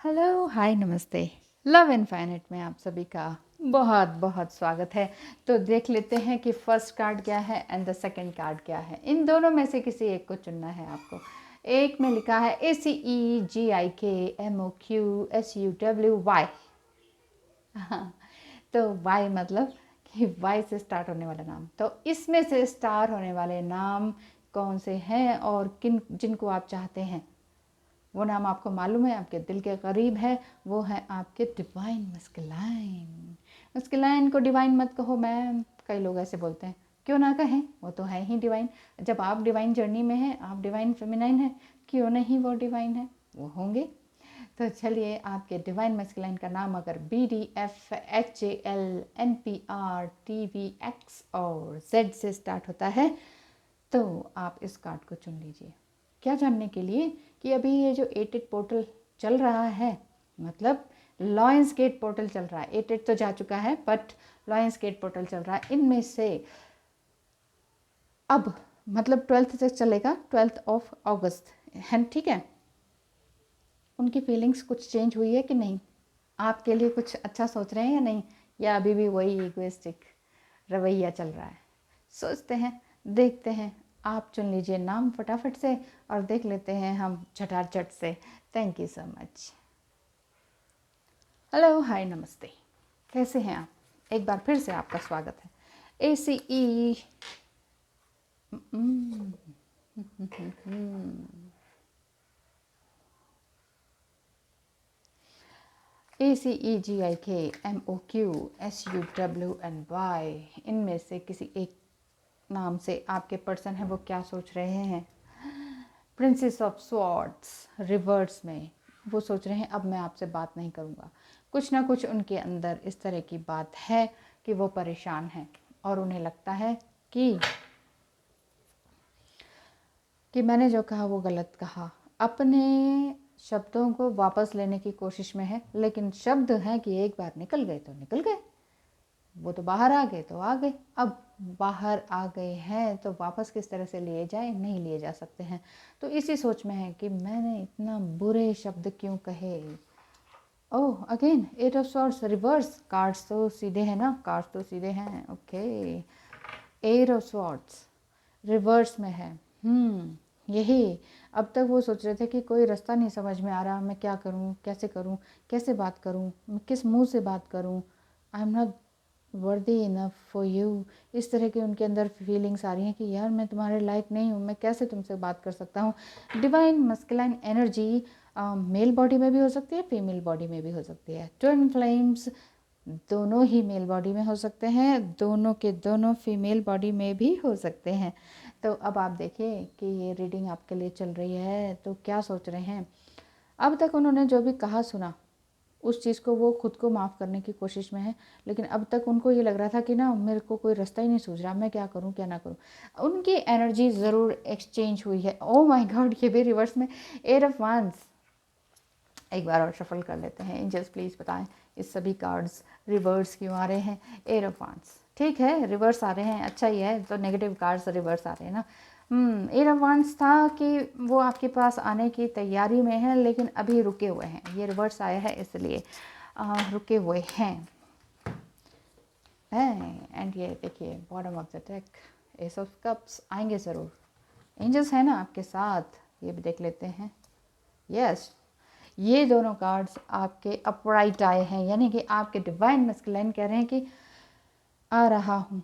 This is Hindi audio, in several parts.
हेलो, हाय, नमस्ते। लव इनफाइनाइट में आप सभी का बहुत बहुत स्वागत है। तो देख लेते हैं कि फर्स्ट कार्ड क्या है एंड द सेकंड कार्ड क्या है। इन दोनों में से किसी एक को चुनना है आपको। एक में लिखा है ACEGIKMOQSUWY। तो वाई मतलब कि वाई से स्टार्ट होने वाला नाम। तो इसमें से स्टार होने वाले नाम कौन से हैं और किन जिनको आप चाहते हैं, वो नाम आपको मालूम है, आपके दिल के करीब है। वो है आपके डिवाइन मस्कुलाइन। मस्कुलाइन को डिवाइन मत कहो मैम, कई लोग ऐसे बोलते हैं। क्यों ना कहें, वो तो है ही डिवाइन। जब आप डिवाइन जर्नी में हैं, आप डिवाइन फेमिनाइन हैं, क्यों नहीं वो डिवाइन है, वो होंगे। तो चलिए, आपके डिवाइन मस्कुलाइन का नाम अगर BDFHALNPRTVX और Z से स्टार्ट होता है तो आप इस कार्ड को चुन लीजिए। क्या जानने के लिए कि अभी ये जो 88 पोर्टल चल रहा है, मतलब लॉयंस गेट पोर्टल चल रहा है। 88 तो जा चुका है बट लॉयंस गेट पोर्टल चल रहा है। इनमें से अब मतलब 12th तक चलेगा, 12th ऑफ अगस्त है, ठीक है। उनकी फीलिंग्स कुछ चेंज हुई है कि नहीं, आपके लिए कुछ अच्छा सोच रहे हैं या नहीं, या अभी भी वही इगोइस्टिक रवैया चल रहा है। सोचते हैं, देखते हैं। आप चुन लीजिए नाम फटाफट से और देख लेते हैं हम झटाझट से। Thank you so much. Hello, hi, नमस्ते। कैसे हैं आप? एक बार फिर से आपका स्वागत है। ACE ACEGIKMOQSUWY, इनमें से किसी एक नाम से आपके पर्सन है वो क्या सोच रहे हैं। प्रिंसेस ऑफ स्वॉर्ड्स रिवर्स में वो सोच रहे हैं अब मैं आपसे बात नहीं करूँगा। कुछ ना कुछ उनके अंदर इस तरह की बात है कि वो परेशान हैं और उन्हें लगता है कि मैंने जो कहा वो गलत कहा। अपने शब्दों को वापस लेने की कोशिश में है, लेकिन शब्द हैं कि एक बार निकल गए तो निकल गए, वो तो बाहर आ गए तो आ गए। अब बाहर आ गए हैं तो वापस किस तरह से लिए जाए, नहीं लिए जा सकते हैं। तो इसी सोच में है कि मैंने इतना बुरे शब्द क्यों कहे। Oh, again 8 of swords reverse. Cards तो सीधे हैं ना, कार्ड्स तो सीधे हैं। ओके, 8 ऑफ सॉर्ड्स रिवर्स में है। यही अब तक वो सोच रहे थे कि कोई रास्ता नहीं समझ में आ रहा, मैं क्या करूं, कैसे करूं, कैसे बात करूं, मैं किस मुंह से बात करूं, I am not worthy enough for you. इस तरह की उनके अंदर फीलिंग्स आ रही हैं कि यार मैं तुम्हारे लायक नहीं हूँ, मैं कैसे तुमसे बात कर सकता हूँ। Divine masculine energy male body में भी हो सकती है, फीमेल बॉडी में भी हो सकती है। ट्विन फ्लेम्स दोनों ही मेल बॉडी में हो सकते हैं, दोनों के दोनों फीमेल बॉडी में भी हो सकते हैं। तो अब आप देखिए कि ये रीडिंग आपके लिए चल रही है तो क्या सोच रहे हैं। अब तक उन्होंने जो भी कहा सुना, उस चीज़ को वो खुद को माफ़ करने की कोशिश में है, लेकिन अब तक उनको ये लग रहा था कि ना मेरे को कोई रास्ता ही नहीं सूझ रहा, मैं क्या करूं क्या ना करूं। उनकी एनर्जी ज़रूर एक्सचेंज हुई है। ओ माय गॉड, ये भी रिवर्स में 8 ऑफ वांड्स। एक बार और शफल कर लेते हैं। एंजल्स प्लीज़ बताएं इस सभी कार्ड्स रिवर्स क्यों आ रहे हैं। 8 ऑफ वांड्स, ठीक है, रिवर्स आ रहे हैं, अच्छा ही है। तो नेगेटिव कार्ड्स रिवर्स आ रहे हैं ना। 8 ऑफ वांड्स था कि वो आपके पास आने की तैयारी में है, लेकिन अभी रुके हुए हैं। ये रिवर्स आया है इसलिए रुके हुए हैं। एंड ये देखिए bottom of the deck, S of cups आएंगे ज़रूर। एंजल्स है ना आपके साथ, ये भी देख लेते हैं। यस, ये दोनों कार्ड्स आपके अपराइट आए हैं, यानी कि आपके डिवाइन मस्कुलाइन कह रहे हैं कि आ रहा हूँ,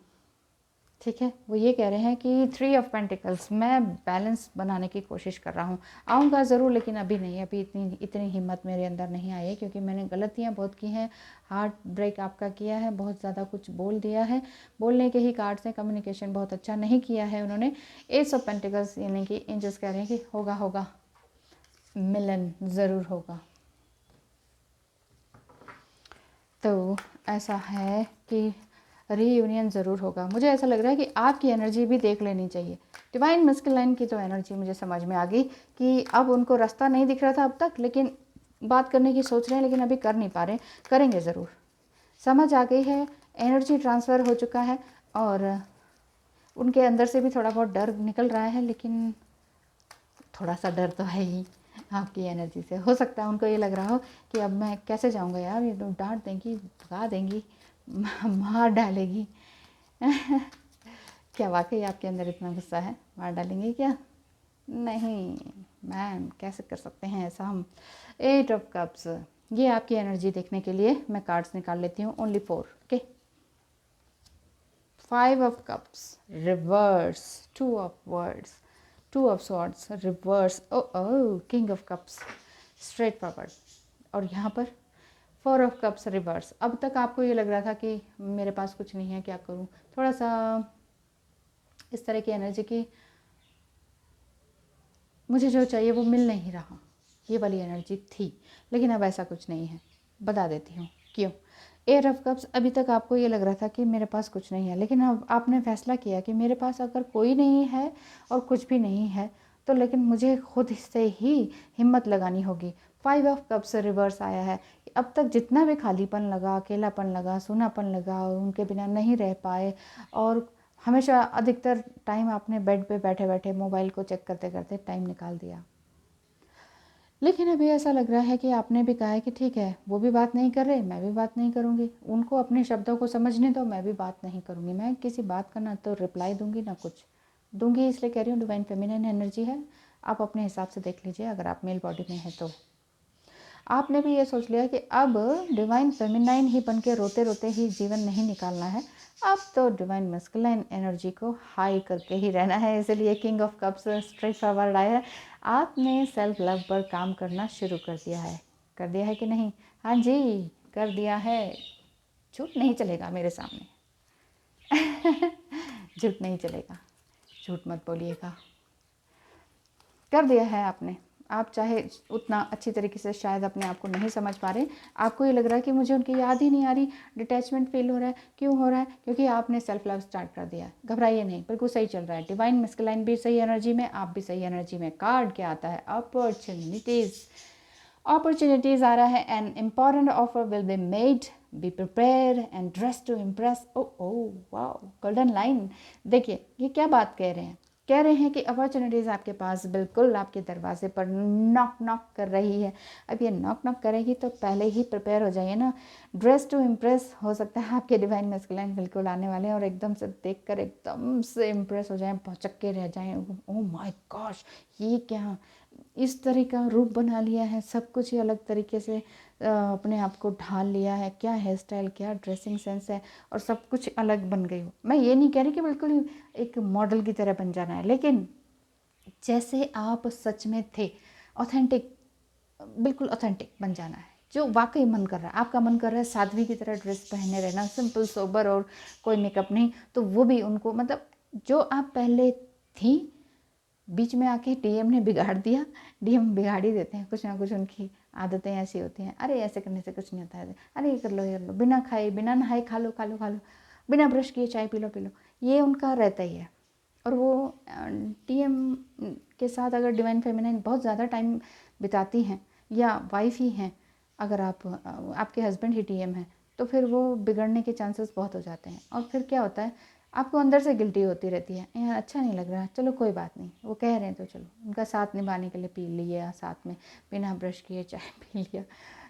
ठीक है। वो ये कह रहे हैं कि 3 ऑफ पेंटिकल्स, मैं बैलेंस बनाने की कोशिश कर रहा हूँ, आऊँगा ज़रूर लेकिन अभी नहीं, अभी इतनी हिम्मत मेरे अंदर नहीं आई है, क्योंकि मैंने गलतियाँ बहुत की हैं, हार्ट ब्रेक आपका किया है, बहुत ज़्यादा कुछ बोल दिया है। बोलने के ही कार्ड से कम्युनिकेशन बहुत अच्छा नहीं किया है उन्होंने। एस ऑफ पेंटिकल्स यानी कि एंजल्स कह रहे हैं कि होगा होगा, मिलन ज़रूर होगा। तो ऐसा है कि रीयूनियन ज़रूर होगा। मुझे ऐसा लग रहा है कि आपकी एनर्जी भी देख लेनी चाहिए। डिवाइन मस्कुलाइन की तो एनर्जी मुझे समझ में आ गई कि अब उनको रास्ता नहीं दिख रहा था अब तक, लेकिन बात करने की सोच रहे हैं, लेकिन अभी कर नहीं पा रहे, करेंगे ज़रूर। समझ आ गई है, एनर्जी ट्रांसफ़र हो चुका है और उनके अंदर से भी थोड़ा बहुत डर निकल रहा है, लेकिन थोड़ा सा डर तो है ही। आपकी एनर्जी से। हो सकता है उनको ये लग रहा हो कि अब मैं कैसे जाऊंगा यार, ये तो डांट देंगी, भगा देंगी, मार डालेगी। क्या वाकई आपके अंदर इतना गुस्सा है, मार डालेंगे क्या? नहीं मैम, कैसे कर सकते हैं ऐसा हम। 8 ऑफ कप्स, ये आपकी एनर्जी देखने के लिए मैं कार्ड्स निकाल लेती हूँ, only 4। Okay, 5 of cups reverse, 2 of words, 2 of swords reverse, oh oh king of cups straight forward, और यहाँ पर 4 ऑफ कप्स रिवर्स। अब तक आपको ये लग रहा था कि मेरे पास कुछ नहीं है, क्या करूँ, थोड़ा सा इस तरह की एनर्जी की मुझे जो चाहिए वो मिल नहीं रहा, ये वाली एनर्जी थी। लेकिन अब ऐसा कुछ नहीं है, बता देती हूँ क्यों। 8 ऑफ कप्स, अभी तक आपको ये लग रहा था कि मेरे पास कुछ नहीं है, लेकिन अब आपने फैसला किया कि मेरे पास अगर कोई नहीं है और कुछ भी नहीं है तो लेकिन मुझे खुद से ही हिम्मत लगानी होगी। 5 ऑफ कप्स रिवर्स आया है। अब तक जितना भी खालीपन लगा, अकेलापन लगा, सूनापन लगा, उनके बिना नहीं रह पाए, और हमेशा अधिकतर टाइम आपने बेड पे बैठे बैठे मोबाइल को चेक करते करते टाइम निकाल दिया। लेकिन अभी ऐसा लग रहा है कि आपने भी कहा है कि ठीक है, वो भी बात नहीं कर रहे, मैं भी बात नहीं करूँगी, उनको अपने शब्दों को समझने दो, मैं भी बात नहीं करूँगी। मैं किसी बात का ना तो रिप्लाई दूंगी ना कुछ दूंगी, इसलिए कह रही हूँ डिवाइन फेमिनिन एनर्जी है, आप अपने हिसाब से देख लीजिए अगर आप मेल बॉडी में हैं तो। आपने भी ये सोच लिया कि अब डिवाइन फेमिनाइन ही बन के रोते रोते ही जीवन नहीं निकालना है, अब तो डिवाइन मस्कुलाइन एनर्जी को हाई करके ही रहना है, इसलिए king of cups straight forward आया है। आपने सेल्फ लव पर काम करना शुरू कर दिया है कि नहीं? हाँ जी, कर दिया है। झूठ नहीं चलेगा मेरे सामने। झूठ नहीं चलेगा, झूठ मत बोलिएगा, कर दिया है आपने। आप चाहे उतना अच्छी तरीके से शायद अपने आप को नहीं समझ पा रहे, आपको ये लग रहा है कि मुझे उनकी याद ही नहीं आ रही, डिटैचमेंट फील हो रहा है, क्यों हो रहा है? क्योंकि आपने सेल्फ लव स्टार्ट कर दिया। घबराइए नहीं, बिल्कुल सही चल रहा है। डिवाइन मस्कुलाइन भी सही एनर्जी में, आप भी सही एनर्जी में। कार्ड क्या आता है? अपॉर्चुनिटीज़। अपॉर्चुनिटीज़ आ रहा है, an important offer will be made, be prepare and dress to impress. Oh oh wow, golden line. देखिए ये क्या बात कह रहे हैं कि अपॉर्चुनिटीज़ आपके पास बिल्कुल आपके दरवाजे पर नॉक नॉक कर रही है। अब ये नॉक नॉक करेगी तो पहले ही प्रिपेयर हो जाइए ना। ड्रेस टू इम्प्रेस, हो सकता है आपके डिवाइन मस्कुलाइन बिल्कुल आने वाले हैं और एकदम से देखकर एकदम से इम्प्रेस हो जाएं, भौचक्के रह जाएं। ओह माय गॉश, ये क्या इस तरह का रूप बना लिया है, सब कुछ ही अलग तरीके से अपने आप को ढाल लिया है, क्या हेयर स्टाइल, क्या ड्रेसिंग सेंस है, और सब कुछ अलग बन गई हो। मैं ये नहीं कह रही कि बिल्कुल एक मॉडल की तरह बन जाना है, लेकिन जैसे आप सच में थे, ऑथेंटिक, बिल्कुल ऑथेंटिक बन जाना है, जो वाकई मन कर रहा है। आपका मन कर रहा है साध्वी की तरह ड्रेस पहने रहना, सिंपल सोबर और कोई मेकअप नहीं, तो वो भी उनको, मतलब जो आप पहले थी, बीच में आके डीएम ने बिगाड़ दिया। डीएम बिगाड़ ही देते हैं, कुछ ना कुछ उनकी आदतें ऐसी होती हैं। अरे ऐसे करने से कुछ नहीं होता है, अरे ये कर लो, बिना खाए बिना नहाए खा लो, बिना ब्रश किए चाय पी लो, ये उनका रहता ही है। और वो डीएम के साथ अगर डिवाइन फेमिनाइन बहुत ज़्यादा टाइम बिताती हैं, या वाइफ ही हैं, अगर आपके हस्बैंड ही डीएम हैं, तो फिर वो बिगड़ने के चांसेस बहुत हो जाते हैं। और फिर क्या होता है, आपको अंदर से गिल्टी होती रहती है, यार अच्छा नहीं लग रहा, चलो कोई बात नहीं, वो कह रहे हैं तो चलो उनका साथ निभाने के लिए पी लिया, साथ में बिना ब्रश किए चाय पी लिया।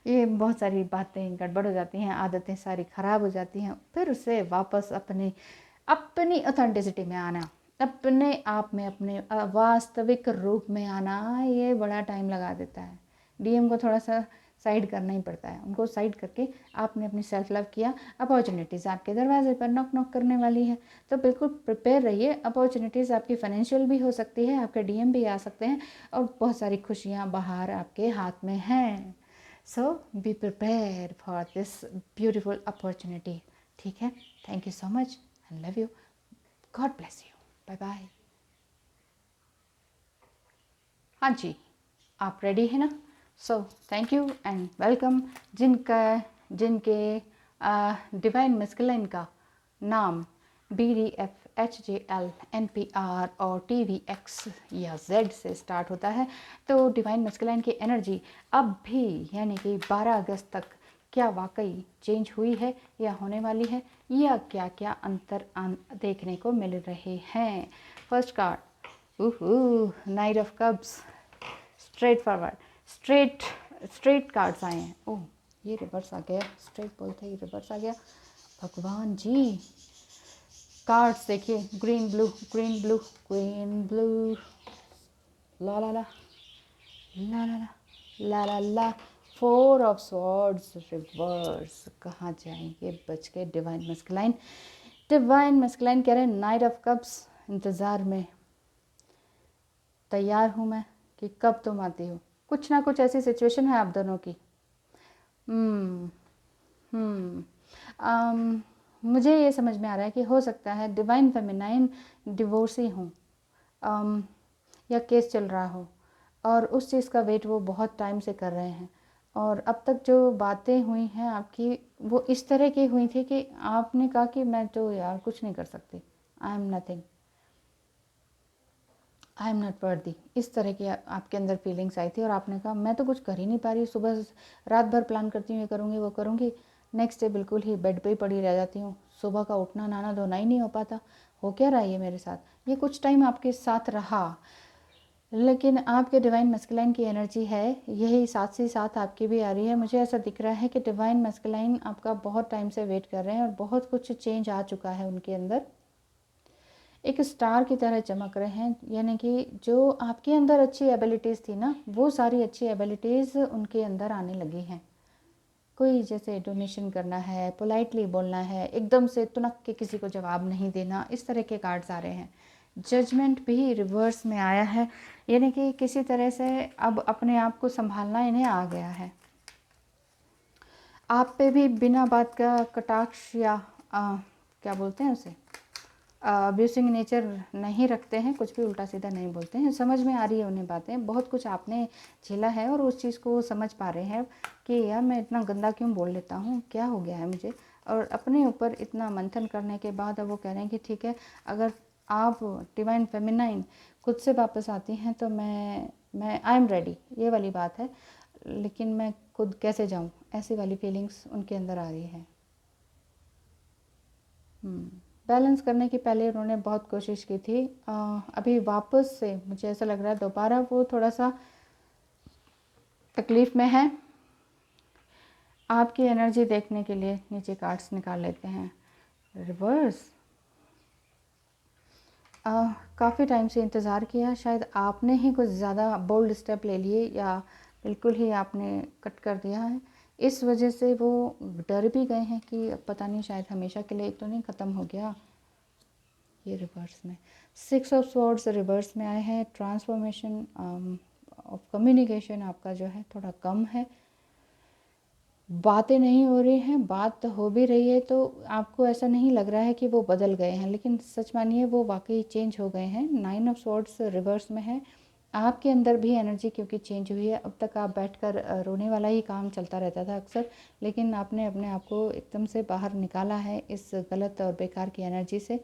ये बहुत सारी बातें गड़बड़ हो जाती हैं, आदतें सारी ख़राब हो जाती हैं। फिर उससे वापस अपनी ऑथेंटिसिटी में आना, अपने आप में, अपने वास्तविक रूप में आना, ये बड़ा टाइम लगा देता है। डीएम को थोड़ा सा साइड करना ही पड़ता है। उनको साइड करके आपने अपनी सेल्फ लव किया, अपॉर्चुनिटीज़ आपके दरवाजे पर नॉक नॉक करने वाली है, तो बिल्कुल प्रिपेयर रहिए। अपॉर्चुनिटीज़ आपकी फाइनेंशियल भी हो सकती है, आपके डीएम भी आ सकते हैं, और बहुत सारी खुशियाँ बाहर आपके हाथ में हैं। So be prepare for this beautiful opportunity. ठीक है, thank you so much and love you, God bless you, bye bye. हाँ जी, आप रेडी है ना? So thank you and welcome. जिनके डिवाइन मस्कुलाइन का नाम BDF HJL NPR और TVX या Z से स्टार्ट होता है, तो डिवाइन मस्कुलाइन की एनर्जी अब भी, यानी कि 12 अगस्त तक, क्या वाकई चेंज हुई है या होने वाली है, या क्या क्या अंतर देखने को मिल रहे हैं? First card, night of cups straight forward, straight straight cards आए हैं। ओह, ये रिवर्स आ गया, स्ट्रेट बोलते ही रिवर्स आ गया। भगवान जी, कार्ड्स देखिए, green blue green blue green blue, ला ला ला ला ला ला ला ला, 4 ऑफ स्वॉर्ड्स रिवर्स। कहाँ जाएंगे बच के? डिवाइन मस्कुलाइन, डिवाइन मस्कुलाइन कह रहे हैं नाइट ऑफ कप्स, इंतज़ार में तैयार हूँ मैं कि कब तुम आती हो। कुछ ना कुछ ऐसी सिचुएशन है आप दोनों की। हम्म हम्म मुझे ये समझ में आ रहा है कि हो सकता है डिवाइन फेमिनाइन डिवोर्सी हूँ, या केस चल रहा हो और उस चीज़ का वेट वो बहुत टाइम से कर रहे हैं। और अब तक जो बातें हुई हैं आपकी, वो इस तरह की हुई थी कि आपने कहा कि मैं तो यार कुछ नहीं कर सकती, I am nothing, I am not worthy, इस तरह की आपके अंदर फीलिंग्स आई थी। और आपने कहा मैं तो कुछ कर ही नहीं पा रही, सुबह रात भर प्लान करती हूँ, ये करूँगी वो करूँगी, नेक्स्ट डे बिल्कुल ही बेड पे ही पड़ी रह जाती हूँ, सुबह का उठना नहाना धोना ही नहीं हो पाता। हो क्या रहा है ये मेरे साथ? ये कुछ टाइम आपके साथ रहा, लेकिन आपके डिवाइन मस्कुलाइन की एनर्जी है यही साथ ही साथ आपकी भी आ रही है। मुझे ऐसा दिख रहा है कि डिवाइन मस्कुलाइन आपका बहुत टाइम से वेट कर रहे हैं और बहुत कुछ चेंज आ चुका है उनके अंदर, एक स्टार की तरह चमक रहे हैं। यानी कि जो आपके अंदर अच्छी एबिलिटीज़ थी ना, वो सारी अच्छी एबिलिटीज़ उनके अंदर आने लगी हैं। कोई जैसे डोनेशन करना है, पोलाइटली बोलना है, एकदम से तुनक के किसी को जवाब नहीं देना, इस तरह के कार्ड्स आ रहे हैं। जजमेंट भी रिवर्स में आया है, यानी कि किसी तरह से अब अपने आप को संभालना इन्हें आ गया है। आप पे भी बिना बात का कटाक्ष या क्या बोलते हैं उसे, अब्यूसिंग नेचर नहीं रखते हैं, कुछ भी उल्टा सीधा नहीं बोलते हैं। समझ में आ रही है उन्हें बातें, बहुत कुछ आपने झेला है और उस चीज़ को वो समझ पा रहे हैं कि यार मैं इतना गंदा क्यों बोल लेता हूँ, क्या हो गया है मुझे। और अपने ऊपर इतना मंथन करने के बाद अब वो कह रहे हैं कि ठीक है, अगर आप डिवाइन फेमिनाइन खुद से वापस आती हैं तो मैं आई एम रेडी, ये वाली बात है। लेकिन मैं खुद कैसे जाऊँ, ऐसी वाली फीलिंग्स उनके अंदर आ रही है। बैलेंस करने की पहले उन्होंने बहुत कोशिश की थी, अभी वापस से मुझे ऐसा लग रहा है दोबारा वो थोड़ा सा तकलीफ़ में है। आपकी एनर्जी देखने के लिए नीचे कार्ड्स निकाल लेते हैं। रिवर्स, काफ़ी टाइम से इंतज़ार किया, शायद आपने ही कुछ ज़्यादा बोल्ड स्टेप ले लिए या बिल्कुल ही आपने कट कर दिया है। इस वजह से वो डर भी गए हैं कि अब पता नहीं शायद हमेशा के लिए तो नहीं ख़त्म हो गया। ये रिवर्स में 6 ऑफ स्वॉर्ड्स रिवर्स में आए हैं। ट्रांसफॉर्मेशन ऑफ कम्युनिकेशन आपका जो है थोड़ा कम है, बातें नहीं हो रही हैं, बात हो भी रही है तो आपको ऐसा नहीं लग रहा है कि वो बदल गए हैं, लेकिन सच मानिए वो वाकई चेंज हो गए हैं। 9 ऑफ स्वॉर्ड्स रिवर्स में है। आपके अंदर भी एनर्जी क्योंकि चेंज हुई है। अब तक आप बैठकर रोने वाला ही काम चलता रहता था अक्सर, लेकिन आपने अपने आप को एकदम से बाहर निकाला है इस गलत और बेकार की एनर्जी से।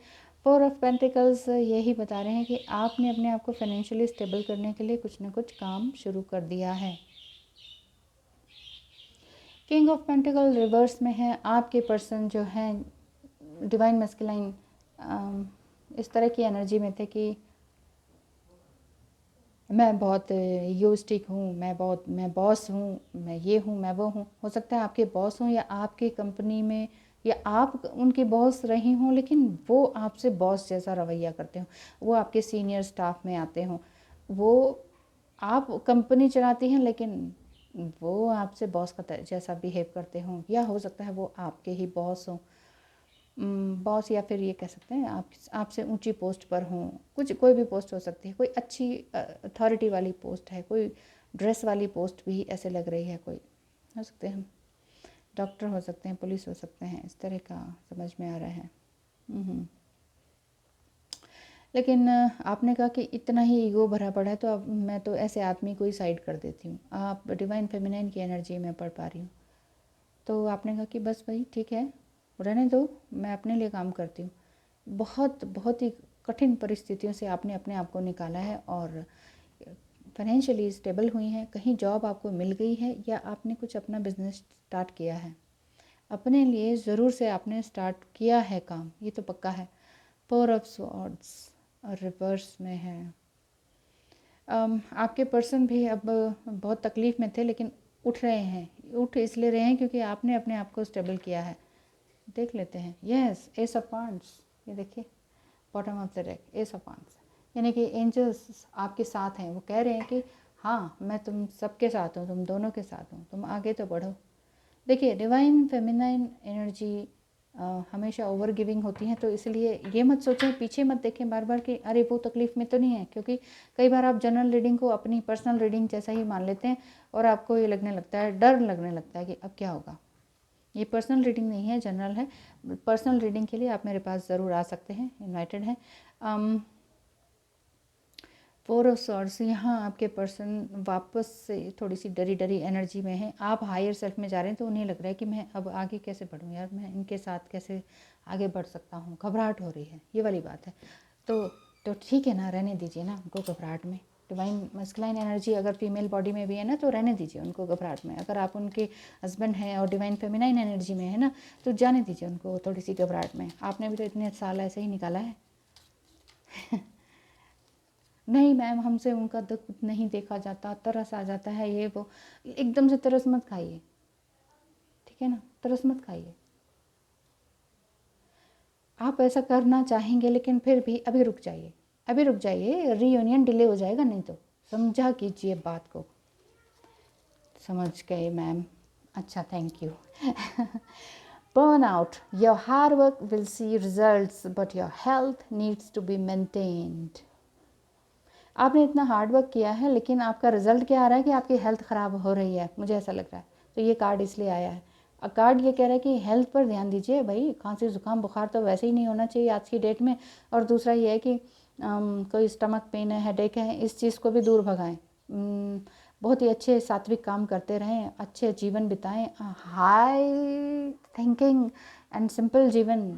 4 ऑफ पेंटिकल्स यही बता रहे हैं कि आपने अपने आप को फाइनेंशियली स्टेबल करने के लिए कुछ ना कुछ काम शुरू कर दिया है। किंग ऑफ पेंटिकल रिवर्स में है। आपके पर्सन जो हैं डिवाइन मैस्कुलाइन इस तरह की एनर्जी में थे कि मैं बहुत यूस्टिक हूँ, मैं बॉस हूँ, मैं ये हूँ, मैं वो हूँ। हो सकता है आपके बॉस हों या आपकी कंपनी में या आप उनकी बॉस रही हों, लेकिन वो आपसे बॉस जैसा रवैया करते हों, वो आपके सीनियर स्टाफ में आते हों, वो आप कंपनी चलाती हैं लेकिन वो आपसे बॉस का जैसा बिहेव करते हों, या हो सकता है वो आपके ही बॉस हों, बॉस, या फिर ये कह सकते हैं आप आपसे ऊंची पोस्ट पर हों। कुछ कोई भी पोस्ट हो सकती है, कोई अच्छी अथॉरिटी वाली पोस्ट है, कोई ड्रेस वाली पोस्ट भी ऐसे लग रही है, कोई हो सकते हैं डॉक्टर हो सकते हैं, पुलिस हो सकते हैं, इस तरह का समझ में आ रहा है। लेकिन आपने कहा कि इतना ही ईगो भरा पड़ा है तो अब मैं तो ऐसे आदमी को ही साइड कर देती हूँ। आप डिवाइन फेमिनाइन की एनर्जी में पढ़ पा रही हूँ। तो आपने कहा कि बस भाई ठीक है, रहने दो, मैं अपने लिए काम करती हूँ। बहुत बहुत ही कठिन परिस्थितियों से आपने अपने आप को निकाला है और फाइनेंशियली स्टेबल हुई हैं। कहीं जॉब आपको मिल गई है या आपने कुछ अपना बिजनेस स्टार्ट किया है, अपने लिए ज़रूर से आपने स्टार्ट किया है काम, ये तो पक्का है। 4 ऑफ स्वॉर्ड्स और रिवर्स में है। आपके पर्सन भी अब बहुत तकलीफ़ में थे, लेकिन उठ रहे हैं। उठ इसलिए रहे हैं क्योंकि आपने अपने आप को स्टेबल किया है। देख लेते हैं। यस, एस ऑफ वांड्स, ये देखिए bottom of the deck, S of wands, यानी कि एंजल्स आपके साथ हैं। वो कह रहे हैं कि हाँ, मैं तुम सबके साथ हूँ, तुम दोनों के साथ हूँ, तुम आगे तो बढ़ो। देखिए, डिवाइन फेमिनाइन एनर्जी हमेशा ओवर गिविंग होती हैं, तो इसलिए ये मत सोचें, पीछे मत देखें बार बार कि अरे वो तकलीफ़ में तो नहीं है, क्योंकि कई बार आप जनरल रीडिंग को अपनी पर्सनल रीडिंग जैसा ही मान लेते हैं और आपको ये लगने लगता है, डर लगने लगता है कि अब क्या होगा। ये पर्सनल रीडिंग नहीं है, जनरल है। पर्सनल रीडिंग के लिए आप मेरे पास ज़रूर आ सकते हैं, इनवाइटेड हैं। 4 ऑफ सॉर्ड्स, यहाँ आपके पर्सन वापस से थोड़ी सी डरी डरी एनर्जी में है। आप हायर सेल्फ में जा रहे हैं तो उन्हें लग रहा है कि मैं अब आगे कैसे बढ़ूँ यार, मैं इनके साथ कैसे आगे बढ़ सकता हूँ, घबराहट हो रही है, ये वाली बात है। तो ठीक है ना, रहने दीजिए ना उनको घबराहट में। डिवाइन मस्कुलाइन एनर्जी अगर फीमेल बॉडी में भी है ना, तो रहने दीजिए उनको घबराहट में। अगर आप उनके हस्बैंड हैं और डिवाइन फेमिनाइन एनर्जी में है ना, तो जाने दीजिए उनको थोड़ी सी घबराहट में। आपने भी तो इतने साल ऐसे ही निकाला है। नहीं मैम, हमसे उनका दुख नहीं देखा जाता, तरस आ जाता है, ये वो। एकदम से तरस मत खाइए, ठीक है ना, तरस मत खाइए। आप ऐसा करना चाहेंगे, लेकिन फिर भी अभी रुक जाइए, अभी रुक जाइए, रीयूनियन डिले हो जाएगा नहीं तो। समझा कीजिए बात को। समझ गए मैम, अच्छा, thank you. Burnout, your hard work will see results, but your health needs to be maintained. आपने इतना हार्ड वर्क किया है, लेकिन आपका रिजल्ट क्या आ रहा है कि आपकी हेल्थ ख़राब हो रही है, मुझे ऐसा लग रहा है। तो ये कार्ड इसलिए आया है। कार्ड ये कह रहा है कि हेल्थ पर ध्यान दीजिए भाई। खांसी ज़ुकाम बुखार तो वैसे ही नहीं होना चाहिए आज की डेट में। और दूसरा ये है कि कोई स्टमक पेन है, हेडेक है, इस चीज़ को भी दूर भगाएं। बहुत ही अच्छे सात्विक काम करते रहें, अच्छे जीवन बिताएं, हाई थिंकिंग एंड सिंपल जीवन,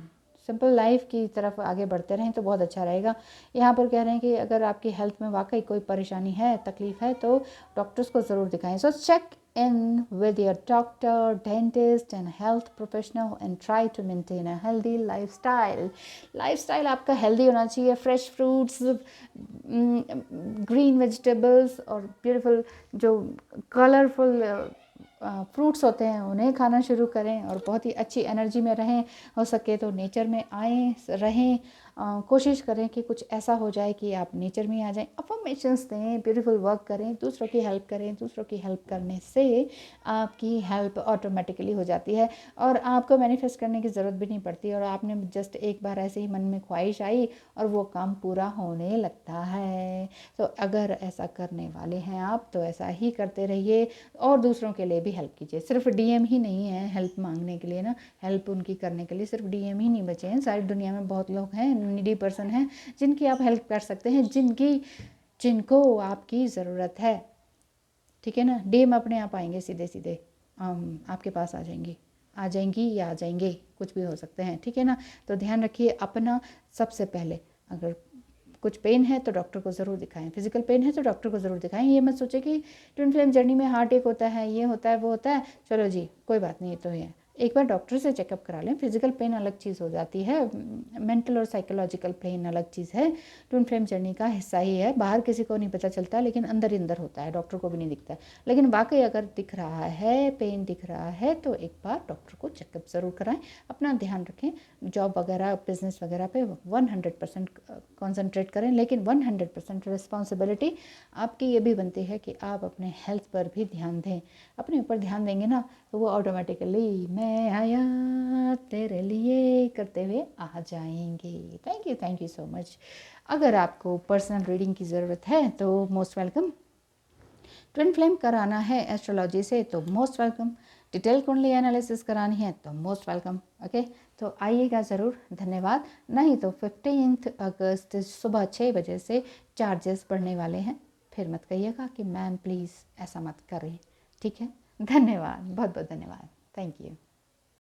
सिंपल लाइफ की तरफ आगे बढ़ते रहें तो बहुत अच्छा रहेगा। यहाँ पर कह रहे हैं कि अगर आपकी हेल्थ में वाकई कोई परेशानी है, तकलीफ़ है, तो डॉक्टर्स को ज़रूर दिखाएं। So check in with your doctor, dentist and health professional and try to maintain a healthy lifestyle. Lifestyle आपका हेल्दी होना चाहिए। फ्रेश फ्रूट्स, ग्रीन वेजिटेबल्स और ब्यूटीफुल जो कलरफुल फ्रूट्स होते हैं उन्हें खाना शुरू करें और बहुत ही अच्छी एनर्जी में रहें। हो सके तो नेचर में आएँ, रहें। कोशिश करें कि कुछ ऐसा हो जाए कि आप नेचर में आ जाएं। अफर्मेशंस दें, ब्यूटीफुल वर्क करें, दूसरों की हेल्प करें। दूसरों की हेल्प करने से आपकी हेल्प ऑटोमेटिकली हो जाती है और आपको मैनिफेस्ट करने की ज़रूरत भी नहीं पड़ती। और आपने जस्ट एक बार ऐसे ही मन में ख्वाहिश आई और वो काम पूरा होने लगता है। तो अगर ऐसा करने वाले हैं आप, तो ऐसा ही करते रहिए और दूसरों के लिए भी हेल्प कीजिए। सिर्फ डीएम ही नहीं है हेल्प मांगने के लिए ना, हेल्प उनकी करने के लिए सिर्फ डीएम ही नहीं बचे हैं। सारी दुनिया में बहुत लोग हैं, नीडी पर्सन हैं, जिनकी आप हेल्प कर सकते हैं, जिनको आपकी ज़रूरत है। ठीक है ना, डीएम अपने आप आएंगे, सीधे सीधे आपके पास आ जाएंगी या आ जाएंगे, कुछ भी हो सकते हैं। ठीक है ना, तो ध्यान रखिए अपना। सबसे पहले अगर कुछ पेन है तो डॉक्टर को ज़रूर दिखाएं, फिजिकल पेन है तो डॉक्टर को ज़रूर दिखाएं। ये मत सोचे कि ट्विन फ्लेम जर्नी में हार्ट अटैक होता है, ये होता है, वो होता है, चलो जी कोई बात नहीं, तो ये एक बार डॉक्टर से चेकअप करा लें। फिजिकल पेन अलग चीज़ हो जाती है, मेंटल और साइकोलॉजिकल पेन अलग चीज़ है। ट्विन फ्लेम जर्नी का हिस्सा ही है, बाहर किसी को नहीं पता चलता, लेकिन अंदर ही अंदर होता है, डॉक्टर को भी नहीं दिखता। लेकिन वाकई अगर दिख रहा है, पेन दिख रहा है, तो एक बार डॉक्टर को चेकअप ज़रूर कराएं। अपना ध्यान रखें, जॉब वगैरह, बिजनेस वगैरह पे 100% कॉन्सेंट्रेट करें, लेकिन 100% रिस्पॉन्सिबिलिटी आपकी ये भी बनती है कि आप अपने हेल्थ पर भी ध्यान दें। अपने ऊपर ध्यान देंगे ना, तो वो ऑटोमेटिकली मैं आया तेरे लिए करते हुए आ जाएंगे। Thank you so much. अगर आपको पर्सनल रीडिंग की ज़रूरत है तो मोस्ट वेलकम। ट्विन फ्लेम कराना है एस्ट्रोलॉजी से तो मोस्ट वेलकम। डिटेल कुंडली एनालिसिस करानी है तो मोस्ट वेलकम। ओके, तो आइएगा ज़रूर। धन्यवाद। नहीं तो 15 अगस्त सुबह 6 बजे से चार्जेस बढ़ने वाले हैं। फिर मत कहिएगा कि मैम प्लीज़ ऐसा मत करें। ठीक है, धन्यवाद, बहुत बहुत धन्यवाद। Thank you.